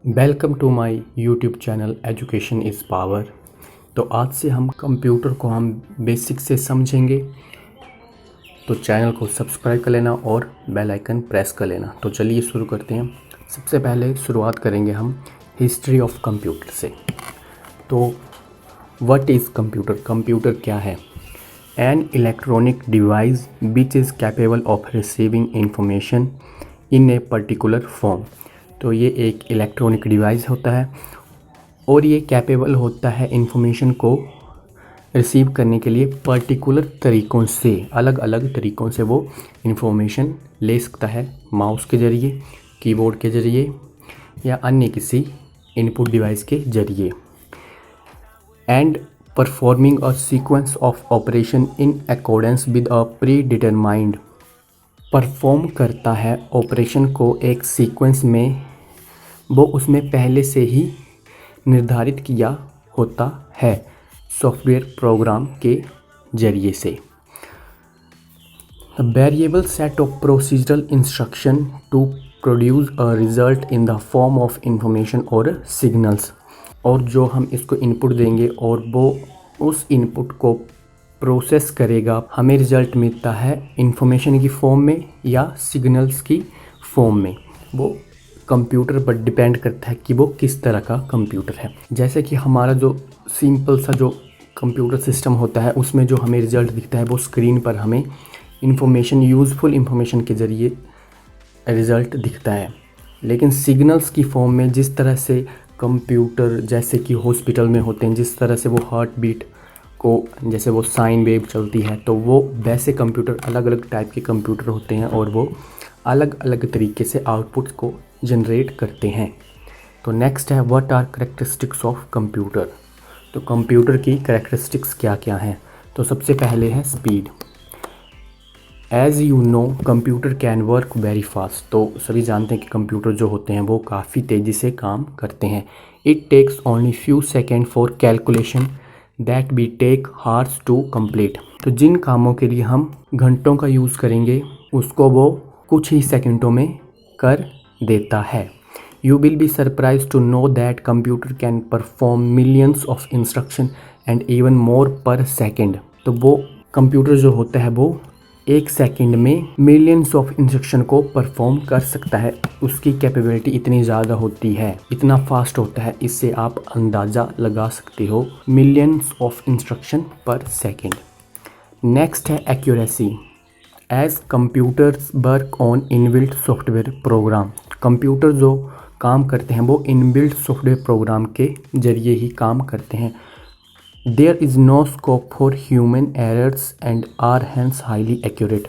Welcome to my YouTube channel education is power. तो आज से हम कंप्यूटर को हम बेसिक से समझेंगे। तो चैनल को सब्सक्राइब कर लेना और बेल आइकन प्रेस कर लेना। तो चलिए शुरू करते हैं। सबसे पहले शुरुआत करेंगे हम हिस्ट्री ऑफ कंप्यूटर से। तो व्हाट इज़ कंप्यूटर? कंप्यूटर क्या है? An electronic device which is capable of receiving information in a particular form. तो ये एक इलेक्ट्रॉनिक डिवाइस होता है और ये कैपेबल होता है इंफॉर्मेशन को रिसीव करने के लिए पर्टिकुलर तरीक़ों से, अलग अलग तरीक़ों से वो इंफॉर्मेशन ले सकता है, माउस के ज़रिए, कीबोर्ड के ज़रिए या अन्य किसी इनपुट डिवाइस के ज़रिए। And performing a sequence of operation in accordance with a pre determined. Perform करता है ऑपरेशन को एक सीक्वेंस में, वो उसमें पहले से ही निर्धारित किया होता है सॉफ्टवेयर प्रोग्राम के ज़रिए से। Variable set of procedural instruction to produce a result in the form of information और सिग्नल्स। और जो हम इसको इनपुट देंगे और वो उस इनपुट को प्रोसेस करेगा, हमें रिज़ल्ट मिलता है इंफॉर्मेशन की फॉर्म में या सिग्नल्स की फॉर्म में। वो कंप्यूटर पर डिपेंड करता है कि वो किस तरह का कंप्यूटर है। जैसे कि हमारा जो सिंपल सा जो कंप्यूटर सिस्टम होता है, उसमें जो हमें रिज़ल्ट दिखता है वो स्क्रीन पर हमें इंफॉर्मेशन, यूज़फुल इंफॉर्मेशन के ज़रिए रिज़ल्ट दिखता है। लेकिन सिग्नल्स की फॉर्म में, जिस तरह से कंप्यूटर जैसे कि हॉस्पिटल में होते हैं, जिस तरह से वो हार्ट बीट को, जैसे वो साइन वेव चलती है, तो वो वैसे कंप्यूटर, अलग अलग टाइप के कंप्यूटर होते हैं और वो अलग अलग तरीके से आउटपुट को जनरेट करते हैं। तो नेक्स्ट है what are characteristics of computer. तो कंप्यूटर की करेक्टरिस्टिक्स क्या क्या हैं? तो सबसे पहले है speed. As you know computer can work very fast. तो सभी जानते हैं कि कंप्यूटर जो होते हैं वो काफ़ी तेज़ी से काम करते हैं। It takes only few second for calculation that we take hours to complete. तो जिन कामों के लिए हम घंटों का यूज़ करेंगे, उसको वो कुछ ही सेकंडों में कर देता है। You will be surprise to know that computer can perform millions of instruction and even more per second. तो वो कंप्यूटर जो होता है वो एक सेकंड में मिलियंस ऑफ इंस्ट्रक्शन को परफॉर्म कर सकता है। उसकी कैपेबिलिटी इतनी ज़्यादा होती है, इतना फास्ट होता है, इससे आप अंदाज़ा लगा सकते हो, millions of instruction per second. Next है accuracy. As computers work on inbuilt software program. Computer जो काम करते हैं वो इनबिल्ट सॉफ्टवेयर प्रोग्राम के ज़रिए ही काम करते हैं। There is no scope for human errors and are hence highly accurate.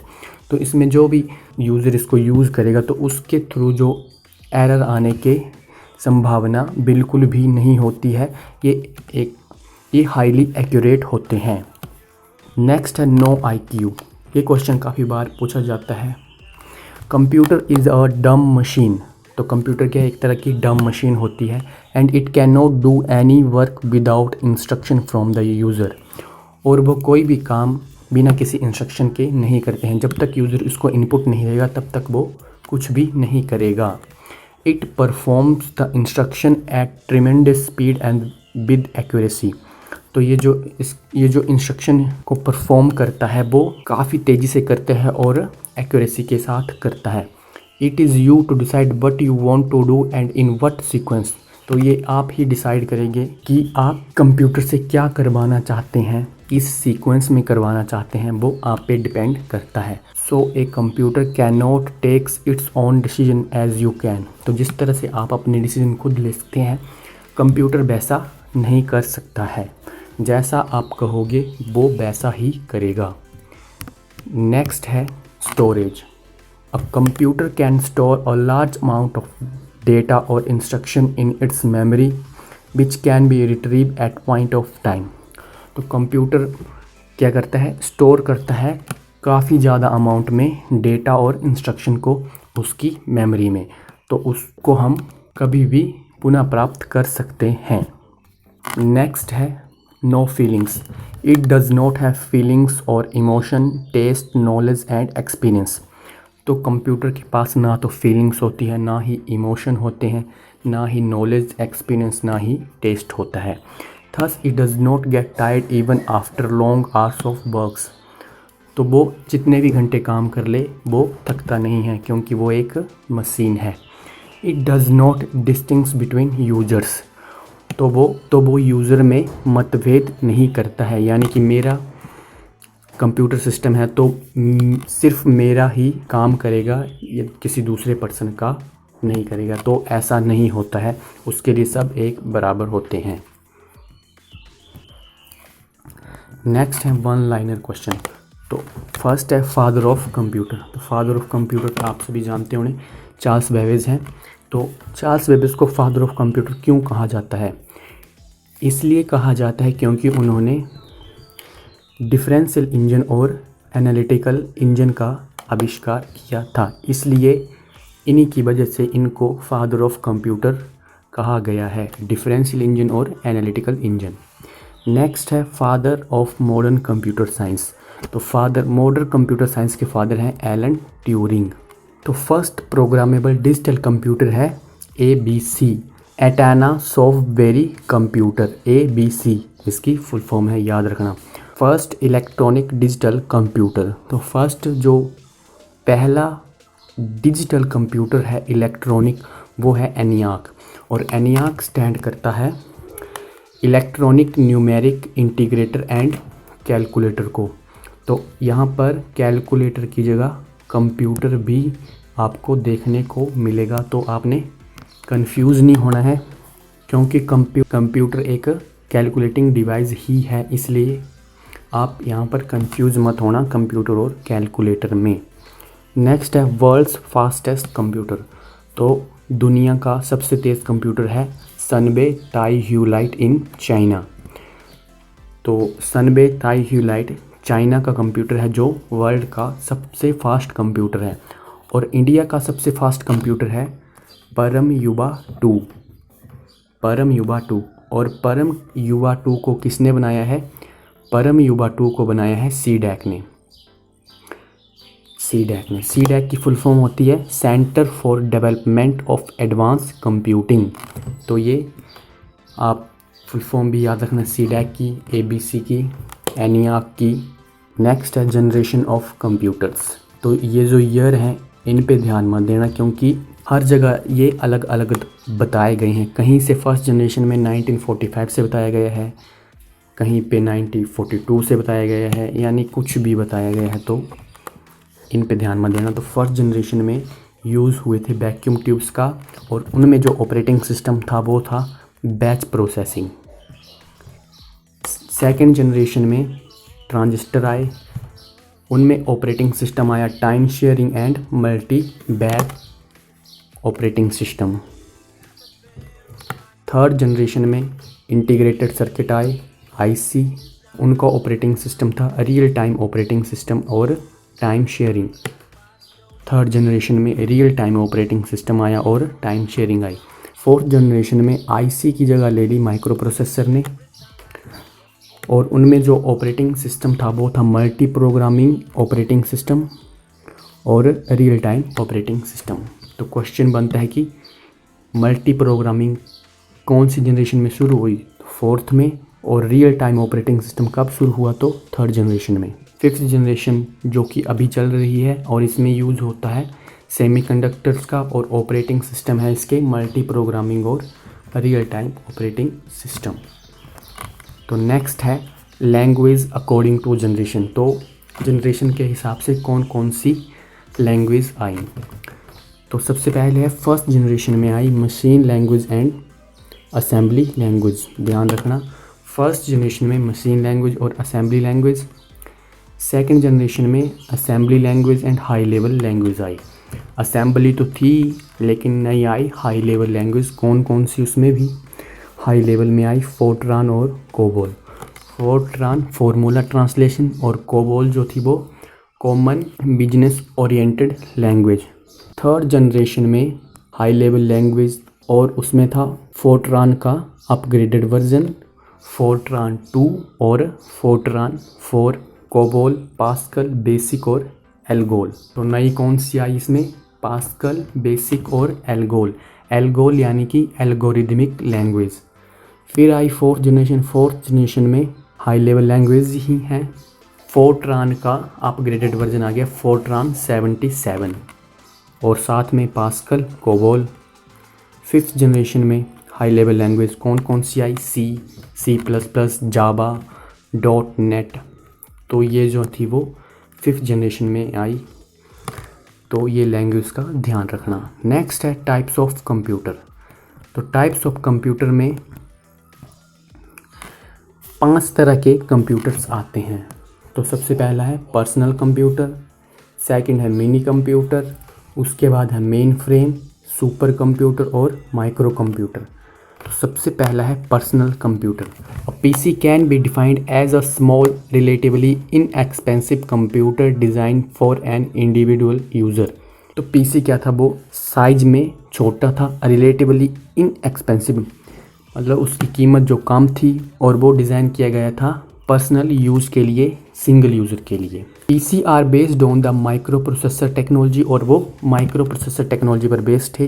तो इसमें जो भी यूज़र इसको यूज़ करेगा तो उसके थ्रू जो एरर आने के संभावना बिल्कुल भी नहीं होती है। ये हाईली एक्यूरेट होते हैं। नेक्स्ट है नो आईक्यू। ये क्वेश्चन काफ़ी बार पूछा जाता है। कंप्यूटर इज़ अ डम मशीन। तो कंप्यूटर क्या एक तरह की डम मशीन होती है। And it can not do any work without instruction from the user. और वो कोई भी काम बिना किसी इंस्ट्रक्शन के नहीं करते हैं। जब तक यूज़र इसको इनपुट नहीं देगा तब तक वो कुछ भी नहीं करेगा। It performs the instruction at tremendous speed and with accuracy. तो ये जो इंस्ट्रक्शन को परफॉर्म करता है वो काफ़ी तेज़ी से करता है और एक्यूरेसी के साथ करता है। It is you to decide what you want to do and in what sequence. तो ये आप ही डिसाइड करेंगे कि आप कंप्यूटर से क्या करवाना चाहते हैं, किस सीक्वेंस में करवाना चाहते हैं, वो आप पे डिपेंड करता है। So a computer can not takes its own decision as you can. तो जिस तरह से आप अपने डिसीजन खुद ले सकते हैं, कंप्यूटर वैसा नहीं कर सकता है। जैसा आप कहोगे वो वैसा ही करेगा। नेक्स्ट है storage. A computer can store a large amount of data और instruction in its memory which can be retrieve at point of time. तो कंप्यूटर क्या करता है? स्टोर करता है काफ़ी ज़्यादा अमाउंट में डेटा और इंस्ट्रक्शन को उसकी मेमोरी में, तो उसको हम कभी भी पुनः प्राप्त कर सकते हैं। नेक्स्ट है no feelings. It does not have feelings और emotion, taste, knowledge and experience. तो कंप्यूटर के पास ना तो फीलिंग्स होती है, ना ही इमोशन होते हैं, ना ही नॉलेज, एक्सपीरियंस, ना ही टेस्ट होता है। Thus it does not get tired even after long hours of works. तो वो जितने भी घंटे काम कर ले वो थकता नहीं है, क्योंकि वो एक मशीन है। It does not distinguish between users. तो वो यूज़र में मतभेद नहीं करता है, यानी कि मेरा कंप्यूटर सिस्टम है तो सिर्फ मेरा ही काम करेगा, ये किसी दूसरे पर्सन का नहीं करेगा। तो ऐसा नहीं होता है, उसके लिए सब एक बराबर होते हैं। नेक्स्ट है वन लाइनर क्वेश्चन। तो फर्स्ट है फादर ऑफ कंप्यूटर। तो फादर ऑफ कंप्यूटर आप सभी जानते होंगे, चार्ल्स बेबेज हैं। तो चार्ल्स बेबेज को फादर ऑफ कंप्यूटर क्यों कहा जाता है? इसलिए कहा जाता है क्योंकि उन्होंने डिफरेंशियल इंजन और एनालिटिकल इंजन का आविष्कार किया था, इसलिए इन्हीं की वजह से इनको फादर ऑफ कंप्यूटर कहा गया है, डिफरेंशियल इंजन और एनालिटिकल इंजन। नेक्स्ट है father of modern computer science. तो फादर मॉडर्न कंप्यूटर साइंस के फादर हैं एलन ट्यूरिंग। तो फर्स्ट प्रोग्रामेबल डिजिटल कंप्यूटर है ABC, एटाना सॉफ्टवेरी कंप्यूटर। ABC इसकी फुल फॉर्म है, याद रखना। First electronic digital computer. तो फर्स्ट जो पहला डिजिटल कंप्यूटर है इलेक्ट्रॉनिक, वो है ENIAC। और ENIAC स्टैंड करता है electronic numeric integrator and calculator को। तो यहाँ पर कैलकुलेटर की जगह कंप्यूटर भी आपको देखने को मिलेगा, तो आपने कंफ्यूज नहीं होना है, क्योंकि कंप्यूटर एक कैलकुलेटिंग डिवाइस ही है, इसलिए आप यहाँ पर कंफ्यूज मत होना कंप्यूटर और कैलकुलेटर में। नेक्स्ट है वर्ल्ड्स फास्टेस्ट कंप्यूटर। तो दुनिया का सबसे तेज़ कंप्यूटर है सनबे ताई ह्यूलाइट इन चाइना। तो सनबे ताई ह्यूलाइट चाइना का कंप्यूटर है जो वर्ल्ड का सबसे फास्ट कंप्यूटर है। और इंडिया का सबसे फास्ट कंप्यूटर है परम युवा 2। परम युवा 2। और परम युवा 2 को किसने बनाया है? परम युवा 2 को बनाया है CDAC ने। CDAC की फुल फॉर्म होती है centre for development of advance computing. तो ये आप फुल फॉर्म भी याद रखना, CDAC की, ABC की, ENIAC की। नेक्स्ट है जनरेशन ऑफ कंप्यूटर्स। तो ये जो ईयर हैं इन पे ध्यान मत देना, क्योंकि हर जगह ये अलग अलग बताए गए हैं। कहीं से फर्स्ट जनरेशन में 1945 से बताया गया है, कहीं पे 1942 से बताया गया है, यानी कुछ भी बताया गया है, तो इन पे ध्यान मत देना। तो फर्स्ट जनरेशन में यूज़ हुए थे वैक्यूम ट्यूब्स का, और उनमें जो ऑपरेटिंग सिस्टम था वो था बैच प्रोसेसिंग। सेकंड जनरेशन में ट्रांजिस्टर आए, उनमें ऑपरेटिंग सिस्टम आया time sharing and multi batch operating system. Third generation में इंटीग्रेटेड सर्किट आए IC, उनका ऑपरेटिंग सिस्टम था रियल टाइम ऑपरेटिंग सिस्टम और टाइम शेयरिंग। थर्ड जनरेशन में रियल टाइम ऑपरेटिंग सिस्टम आया और time sharing I. Fourth generation में IC की जगह ले ली माइक्रो प्रोसेसर ने, और उनमें जो ऑपरेटिंग सिस्टम था वो था मल्टी प्रोग्रामिंग ऑपरेटिंग सिस्टम और रियल टाइम ऑपरेटिंग सिस्टम। तो क्वेश्चन बनता है कि मल्टी प्रोग्रामिंग कौन सी जनरेशन में शुरू हुई? फोर्थ में। और रियल टाइम ऑपरेटिंग सिस्टम कब शुरू हुआ? तो थर्ड जनरेशन में। फिफ्थ जनरेशन जो कि अभी चल रही है और इसमें यूज़ होता है सेमीकंडक्टर्स का, और ऑपरेटिंग सिस्टम है इसके मल्टी प्रोग्रामिंग और रियल टाइम ऑपरेटिंग सिस्टम। तो नेक्स्ट है लैंग्वेज अकॉर्डिंग टू जनरेशन। तो जनरेशन के हिसाब से कौन कौन सी लैंग्वेज आई? तो सबसे पहले है फर्स्ट जनरेशन में I machine language and assembly language. ध्यान रखना, फर्स्ट जनरेशन में मशीन लैंग्वेज और असेंबली लैंग्वेज। सेकंड जनरेशन में assembly language and high level language I. Assembly तो थी लेकिन नई आई हाई लेवल लैंग्वेज। कौन कौन सी उसमें भी हाई लेवल में आई? फोर्ट्रान और कोबोल। फोर्ट्रान फॉर्मूला ट्रांसलेशन, और कोबोल जो थी वो common business oriented language. Third generation में हाई लेवल लैंग्वेज, और उसमें था फोर्ट्रान का अपग्रेडेड वर्जन फोर्ट्रान 2 और फोर्ट्रान 4, कोबोल, पास्कल, बेसिक और एल्गोल। तो नई कौन सी आई इसमें? पास्कल, बेसिक और एल्गोल। एल्गोल यानी कि एल्गोरिदमिक लैंग्वेज। फिर आई फोर्थ जनरेशन में हाई लेवल लैंग्वेज ही हैं। फोर्ट्रान का अपग्रेडेड वर्जन आ गया फोर्ट्रान 77 और साथ में पास्कल, कोबोल। फिफ्थ जनरेशन में हाई लेवल लैंग्वेज कौन कौन सी आई? C++, जावा, .NET। तो ये जो थी वो फिफ्थ जनरेशन में आई, तो ये लैंग्वेज का ध्यान रखना। नेक्स्ट है टाइप्स ऑफ कंप्यूटर। तो टाइप्स ऑफ कंप्यूटर में 5 तरह के कंप्यूटर्स आते हैं। तो सबसे पहला है पर्सनल कंप्यूटर, सेकंड है मिनी कंप्यूटर, उसके बाद है मेन फ्रेम, सुपर कंप्यूटर और माइक्रो कंप्यूटर। तो सबसे पहला है personal computer. A PC can be defined as a small relatively inexpensive computer design for an individual user. तो पीसी क्या था? वो साइज में छोटा था, रिलेटिवली इनएक्सपेंसिव मतलब उसकी कीमत जो कम थी, और वो डिज़ाइन किया गया था पर्सनल यूज़ के लिए, सिंगल यूज़र के लिए। PC are based on the microprocessor technology, और वो माइक्रो प्रोसेसर टेक्नोलॉजी पर बेस्ड थे।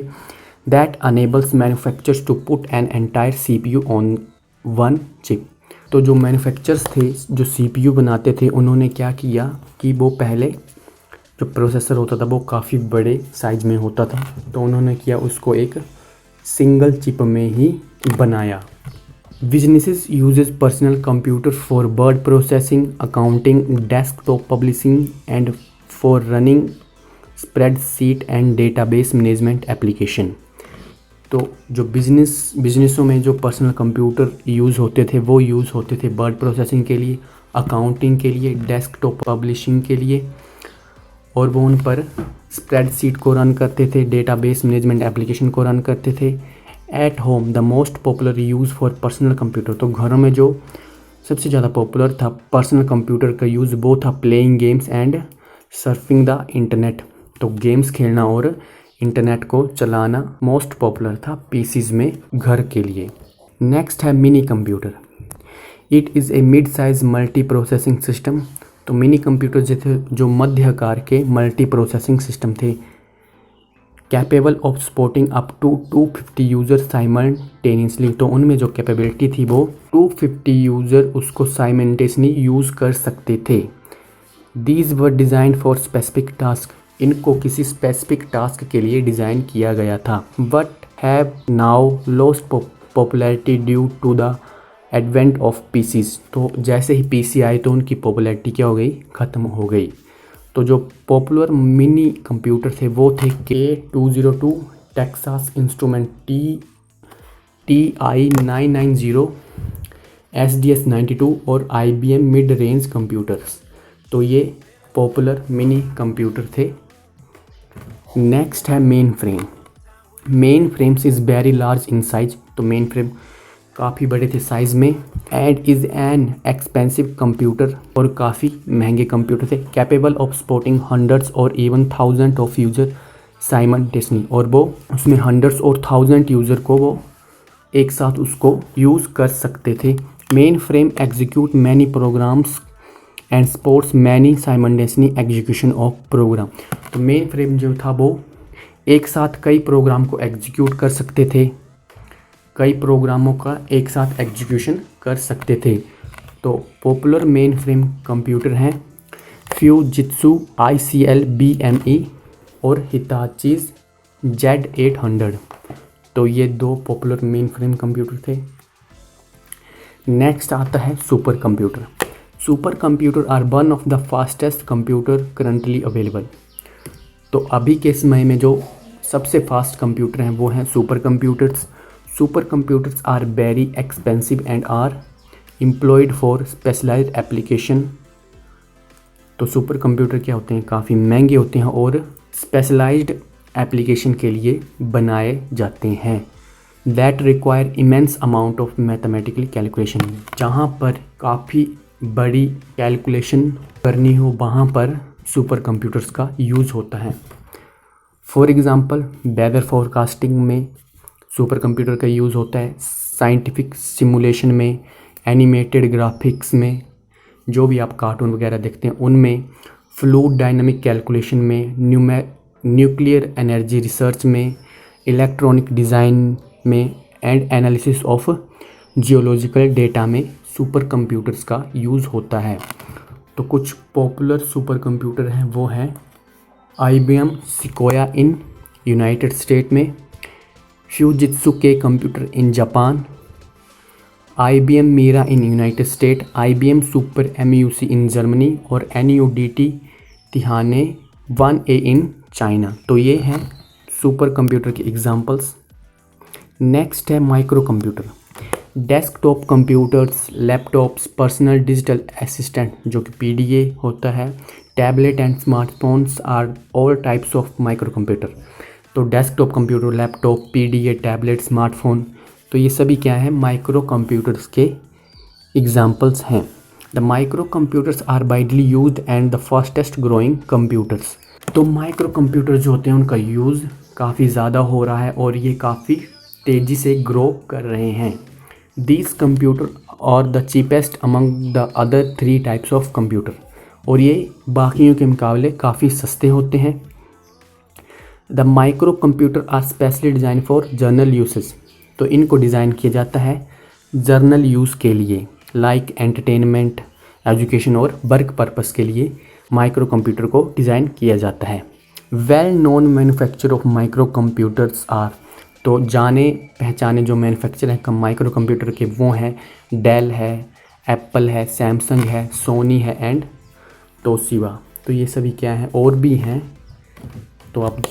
That enables manufacturers to put an entire CPU on one chip. तो जो मैन्युफैक्चरर्स थे, जो सीपीयू बनाते थे, उन्होंने क्या किया कि वो पहले जो प्रोसेसर होता था वो काफ़ी बड़े साइज में होता था, तो उन्होंने किया उसको एक सिंगल चिप में ही बनाया। Businesses uses personal computer for word processing, accounting, desktop publishing and for running spreadsheet and database management application. तो जो बिजनेसों में जो पर्सनल कंप्यूटर यूज़ होते थे, वो यूज़ होते थे वर्ड प्रोसेसिंग के लिए, अकाउंटिंग के लिए, डेस्कटॉप पब्लिशिंग के लिए, और वो उन पर स्प्रेडशीट को रन करते थे, डेटाबेस मैनेजमेंट एप्लीकेशन को रन करते थे। At home the most popular use for personal computer. तो घरों में जो सबसे ज़्यादा पॉपुलर था पर्सनल कंप्यूटर का यूज़, वो था playing games and surfing the internet. तो गेम्स खेलना और इंटरनेट को चलाना मोस्ट पॉपुलर था पीसीज में घर के लिए। नेक्स्ट है mini computer. It is a mid size multi processing system. तो मिनी कंप्यूटर जैसे जो मध्य आकार के मल्टी प्रोसेसिंग सिस्टम थे, capable of supporting up to 250 user simultaneously. तो उनमें जो कैपेबिलिटी थी वो 250 यूज़र उसको साइमल्टेनियसली यूज़ कर सकते थे। These were design for specific task. इनको किसी स्पेसिफिक टास्क के लिए डिज़ाइन किया गया था, but have now lost popularity due to the advent of PCs. तो जैसे ही पीसी आए तो उनकी पॉपुलैरिटी क्या हो गई? ख़त्म हो गई। तो जो पॉपुलर मिनी कंप्यूटर थे वो थे K202, Texas instrument TI-990, SDS-92 और IBM मिड रेंज कंप्यूटर्स। तो ये पॉपुलर मिनी कंप्यूटर थे। नेक्स्ट है main frame. Main frames is very large in size. तो मेन फ्रेम काफ़ी बड़े थे साइज़ में। And is an expensive computer, और काफ़ी महंगे कंप्यूटर थे। कैपेबल ऑफ सपोर्टिंग हंड्रेड्स और even thousand of user simultaneously. और वो उसमें हंड्रेड्स और थाउजेंड यूज़र को वो एक साथ उसको यूज़ कर सकते थे। Mainframe execute many programs and supports many simultaneously execution of program. तो मेन फ्रेम जो था वो एक साथ कई प्रोग्राम को एग्जीक्यूट कर सकते थे, कई प्रोग्रामों का एक साथ एग्जीक्यूशन कर सकते थे। तो पॉपुलर मेन फ्रेम कंप्यूटर हैं फ्यूजित्सु ICL BME और हिताचीज Z800। तो ये 2 पॉपुलर मेन फ्रेम कंप्यूटर थे। नेक्स्ट आता है super computer. Super computer are one of the fastest computer currently available. तो अभी के समय में जो सबसे फास्ट कंप्यूटर हैं वो हैं super computers. Super computers are very expensive and are employed for specialized application. तो सुपर कंप्यूटर क्या होते हैं? काफ़ी महंगे होते हैं और स्पेशलाइज्ड एप्लीकेशन के लिए बनाए जाते हैं। That require immense amount of mathematical calculation. जहाँ पर काफ़ी बड़ी कैलकुलेशन करनी हो वहाँ पर सुपर कंप्यूटर्स का यूज़ होता है। फॉर एग्ज़ाम्पल वेदर फोरकास्टिंग में सुपर कंप्यूटर का यूज़ होता है, साइंटिफिक सिमुलेशन में, एनिमेटेड ग्राफिक्स में, जो भी आप कार्टून वगैरह देखते हैं उनमें, फ्लूइड डायनामिक कैलकुलेशन में, न्यूक्लियर एनर्जी रिसर्च में, इलेक्ट्रॉनिक डिज़ाइन में and analysis of geological data में सुपर कंप्यूटर्स का यूज़ होता है। तो कुछ पॉपुलर सुपर कंप्यूटर हैं वो हैं IBM Sequoia in united state में, फ्यूजित्सु के computer in Japan, IBM Mira in united state, IBM super MUC in Germany और NUDT Tianhe 1A in China. तो ये हैं सुपर कंप्यूटर के एग्जांपल्स। नेक्स्ट है micro computer. Desktop computers, laptops, personal digital assistant जो कि PDA होता है, tablet and smartphones are all types of micro computer. तो desktop computer, laptop, PDA, tablet, smartphone, तो ये सभी क्या है माइक्रो कंप्यूटर्स के एग्जांपल्स हैं। The micro computers are widely used and the fastest growing computers. तो माइक्रो कंप्यूटर जो होते हैं उनका यूज़ काफ़ी ज़्यादा हो रहा है और ये काफ़ी तेज़ी से ग्रो कर रहे हैं। दीज कंप्यूटर और the cheapest among the other 3 types of computer, और ये बाकियों के मुकाबले काफ़ी सस्ते होते हैं। The micro computer are specially design for general uses. तो इनको डिज़ाइन किया जाता है जर्नल यूज़ के लिए, लाइक एंटरटेनमेंट, एजुकेशन और वर्क पर्पस के लिए माइक्रो कंप्यूटर को डिज़ाइन किया जाता है। Well known manufacture of micro computers are, तो जाने पहचाने जो मैन्युफैक्चर हैं माइक्रो कंप्यूटर के वो हैं डेल है, एप्पल है, सैमसंग है, सोनी है एंड तोशिबा। तो ये सभी क्या हैं, और भी हैं तो आप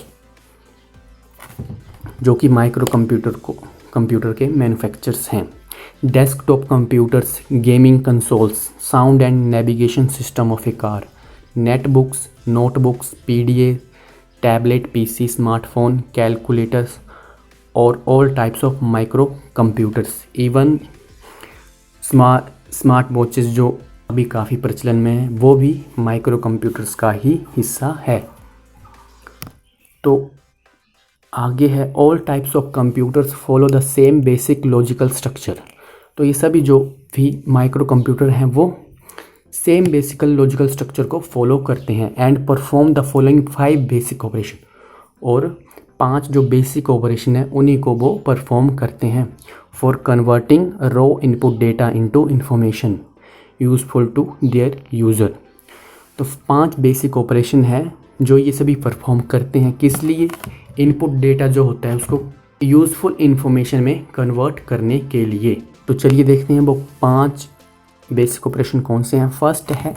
जो कि माइक्रो कंप्यूटर के मैन्युफैक्चरर्स हैं। Desktop computers, gaming consoles, sound and navigation system of a car, netbooks, notebooks, PDA, tablet, PC, smartphone, calculators और all types of micro computers. Even smart watches जो अभी काफ़ी प्रचलन में है वो भी माइक्रो कंप्यूटर्स का ही हिस्सा है। तो आगे है all types of computers follow the same basic logical structure. तो ये सभी जो भी माइक्रो कंप्यूटर हैं वो सेम बेसिकल लॉजिकल स्ट्रक्चर को फॉलो करते हैं and perform the following 5 basic operation, और 5 जो बेसिक ऑपरेशन है उन्हीं को वो परफॉर्म करते हैं। For converting raw input data into information useful to their user. तो 5 बेसिक ऑपरेशन है जो ये सभी परफॉर्म करते हैं, किस लिए, इनपुट डेटा जो होता है उसको यूज़फुल इंफॉर्मेशन में कन्वर्ट करने के लिए। तो चलिए देखते हैं वो 5 बेसिक ऑपरेशन कौन से हैं। फर्स्ट है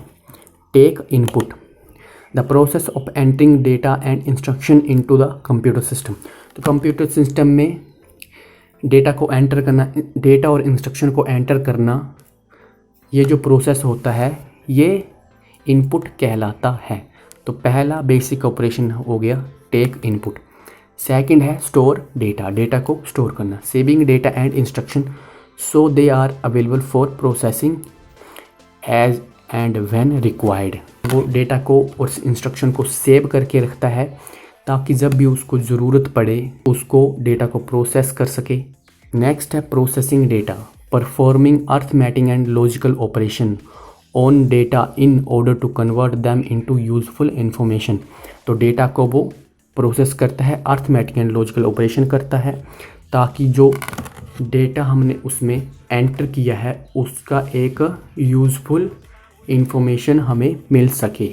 take input, the process of entering data and instruction into the computer system. तो कंप्यूटर सिस्टम में डेटा को एंटर करना, डेटा और इंस्ट्रक्शन को एंटर करना, ये जो प्रोसेस होता है ये इनपुट कहलाता है। तो पहला बेसिक ऑपरेशन हो गया टेक इनपुट। सेकंड है स्टोर डेटा, डेटा को स्टोर करना, saving data and instruction so they are available for processing as and when required. वो डेटा को और इंस्ट्रक्शन को सेव करके रखता है ताकि जब भी उसको ज़रूरत पड़े उसको डेटा को प्रोसेस कर सके। नेक्स्ट है processing data, performing arithmetic and logical operation on data in order to convert them into useful information. तो डेटा को वो प्रोसेस करता है, अर्थमेटिक एंड लॉजिकल ऑपरेशन करता है ताकि जो डेटा हमने उसमें एंटर किया है उसका एक यूज़फुल इंफॉर्मेशन हमें मिल सके।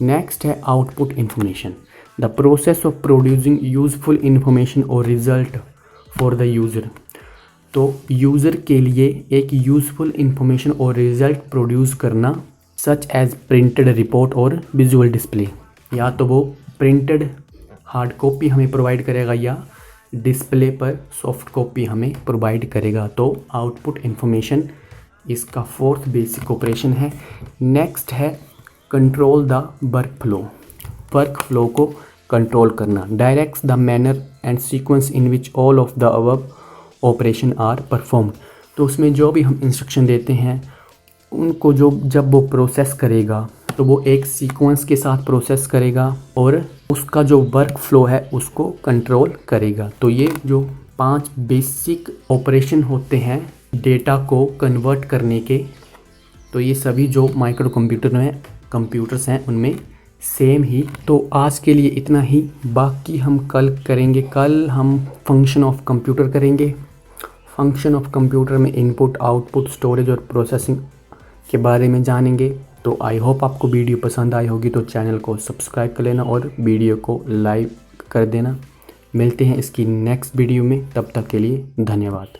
नेक्स्ट है output information, the process of producing useful information और रिजल्ट फॉर द यूज़र। तो यूज़र के लिए एक यूज़फुल इंफॉर्मेशन और रिजल्ट प्रोड्यूस करना, सच एज प्रिंटेड रिपोर्ट और विजुअल डिस्प्ले। या तो वो प्रिंटेड हार्ड कॉपी हमें प्रोवाइड करेगा या डिस्प्ले पर सॉफ्ट कॉपी हमें प्रोवाइड करेगा। तो आउटपुट इंफॉर्मेशन इसका 4th बेसिक ऑपरेशन है। नेक्स्ट है कंट्रोल द वर्क फ्लो को कंट्रोल करना, directs the manner and sequence in which all of the above operation are perform. तो उसमें जो भी हम इंस्ट्रक्शन देते हैं उनको जब वो प्रोसेस करेगा तो वो एक सीक्वेंस के साथ प्रोसेस करेगा और उसका जो वर्क फ्लो है उसको कंट्रोल करेगा। तो ये जो 5 बेसिक ऑपरेशन होते हैं डेटा को कन्वर्ट करने के, तो ये सभी जो माइक्रो कंप्यूटर्स हैं उनमें सेम ही। तो आज के लिए इतना ही, बाकी हम कल करेंगे। कल हम फंक्शन ऑफ कंप्यूटर करेंगे। फंक्शन ऑफ कंप्यूटर में इनपुट, आउटपुट, स्टोरेज और प्रोसेसिंग के बारे में जानेंगे। तो आई होप आपको वीडियो पसंद आई होगी, तो चैनल को सब्सक्राइब कर लेना और वीडियो को लाइक कर देना। मिलते हैं इसकी नेक्स्ट वीडियो में, तब तक के लिए धन्यवाद।